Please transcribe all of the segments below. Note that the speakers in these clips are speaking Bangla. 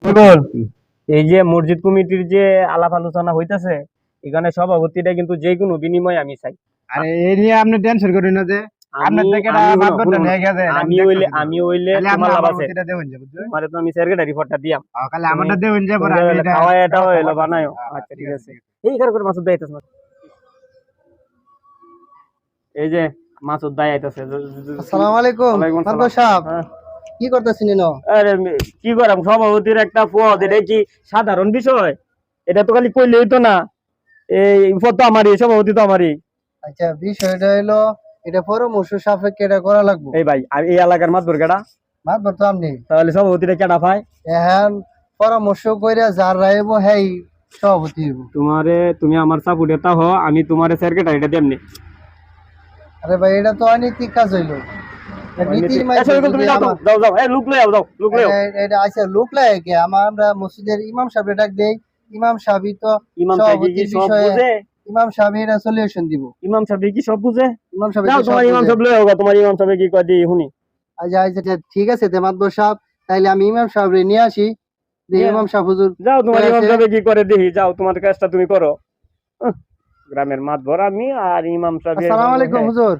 বল, এই যে মসজিদ কমিটির যে আলাপ আলোচনা হইতাছে, এখানে সভাপতিটা কিন্তু যে কোনো বিনিময়ে আমি চাই। আরে এই নিয়ে আপনি টেনশন করেন না যে আপনার থেকে মাতবরটা নিয়ে গেছে আমি হইলে তোমার লাভ আছে। তোমারে তো আমি সেক্রেটারি রিপোর্টটা দিয়াম, খালি আমারটা দেবেন যে পরে আমি এটা খাওয়া এটা হইলো বানায়ো। আচ্ছা ঠিক আছে, এই কার করে মাসুদ ভাই আইতাছে। এই যে মাসুদ ভাই আইতাছে। আসসালামু আলাইকুম মাতবর সাহেব, কি করতেছেন এনো? আরে কি করাম, সভাপতির একটা পদ, এটা কি সাধারণ বিষয়? এটা তো খালি কইলে হইতো না। এই পদ তো আমারই, সভাপতি তো আমারই। আচ্ছা, বিষয়টা হলো এটা পরামর্শ সাপেক্ষে এটা করা লাগবে। এই ভাই, আর এই এলাকার মাতবর কেডা? মাতবর তো আপনি। তাহলে সভাপতিটা কেডা পায়? এখন পরামর্শ কইরা যার রাইব হেই সভাপতি হইব। তুমি আমার সাপোর্টে তা হো, আমি তোমারে সেক্রেটারিটা দেমনি। আরে ভাই, এটা তো অনৈতিক কাজ হইলো। নীতির তুমি যাও যাও, এই লোক লয়ে যাও, লোক লয়ে এটা আচ্ছা, লোক লাগে কি? আমরা মসজিদের ইমাম সাহেব ডাক দেই। ইমাম সাহেবই তো ইমাম সাহেব কি সব বুঝে? ইমাম সাহেব এটা সলিউশন দিব। ইমাম সাহেব কি সব বুঝে? ইমাম সাহেব যাও, তোমার ইমাম সাহেব লয়ে হোক, তোমার ইমাম সাহেব কি কয় দি শুনি। আচ্ছা আচ্ছা ঠিক আছে তে মাতবর সাহেব, তাইলে আমি ইমাম সাহেবরে নিয়ে আসি। ইমাম সাহেব হুজুর, যাও, তোমার ইমাম সাহেব কি করে দেখি, যাও তোমার কাজটা তুমি করো। গ্রামের মাতবর আমি, আর ইমাম সাহেব। আসসালামু আলাইকুম হুজুর।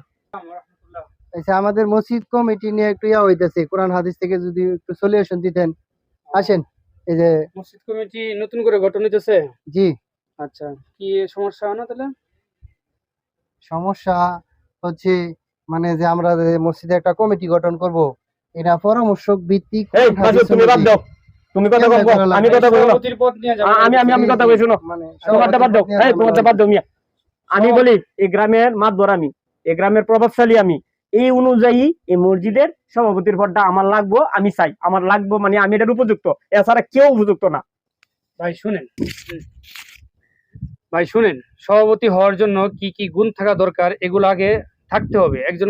আচ্ছা, আমাদের মসজিদ কমিটি নিয়ে একটু ইয়া হইতাছে, কোরআন হাদিস থেকে যদি একটু সলিউশন দিতেন। আসেন। এই যে মসজিদ কমিটি নতুন করে গঠন হইতেছে। জি। আচ্ছা, কি সমস্যা না তাহলে? সমস্যা হচ্ছে মানে যে আমরা যে মসজিদে একটা কমিটি গঠন করব, এটা পরামর্শ ভিত্তিক। এই মাসুদ, তুমি বাদ দাও, তুমি কথা বলবো, আমি কথা বলবো। সভাপতির পদ নিয়ে যাবেন। আমি কথা বলি, শুনো। তোমারটা বাদ দাও, এই তোমারটা বাদ দাও মিয়া। আমি বলি, এই গ্রামের মাতবর আমি, এই গ্রামের প্রভাবশালী আমি। এই অনুযায়ী এই মসজিদের সভাপতির পদটা আমার লাগবো, আমি চাই। আমার লাগবো মানে আমি এটার উপযুক্ত, এছাড়া কেউ উপযুক্ত না। ভাই শুনেন, সভাপতি হওয়ার জন্য কি কি গুণ থাকা দরকার এগুলো আগে থাকতে হবে। একজন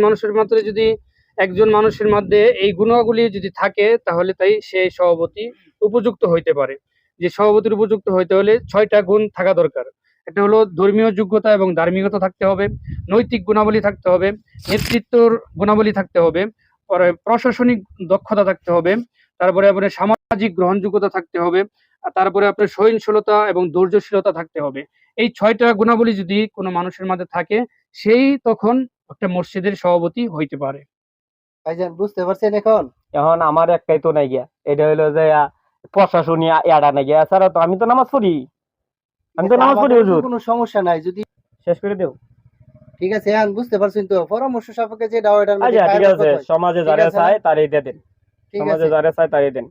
মানুষের মধ্যে এই গুণাবলী যদি থাকে, তাহলে তাই সে সভাপতি উপযুক্ত হইতে পারে। যে সভাপতির উপযুক্ত হইতে হলে 6টা গুণ থাকা দরকার। এটা হলো ধর্মীয় যোগ্যতা এবং ধার্মিকতা থাকতে হবে, নৈতিক গুণাবলী থাকতে হবে, নেতৃত্বর গুণাবলী থাকতে হবে, পরে প্রশাসনিক দক্ষতা থাকতে হবে, তারপরে আপনার সামাজিক গ্রহণযোগ্যতা থাকতে হবে, আর তারপরে আপনার সহনশীলতা এবং ধৈর্যশীলতা থাকতে হবে। এই 6টা গুণাবলী যদি কোনো মানুষের মধ্যে থাকে, সেই তখন একটা মসজিদের সভাপতি হইতে পারে। ভাইজান বুঝতে পারছেন এখন? এখন আমার একটাই তো নাই গিয়া, এটা হলো যে প্রশাসনী এড়া নাই গিয়া, এছাড়া তো আমি তো নামাজ পড়ি। হুজুর, কোনো সমস্যা নাই যদি শেষ করে দেও। ঠিক আছে, এখন বুঝতে পারছেন তো পরামর্শ সাপেক্ষে যে দাও এটার আচ্ছা ঠিক আছে, সমাজে যারা চায় তারই দেন, সমাজে যারা চায় তারই দেন।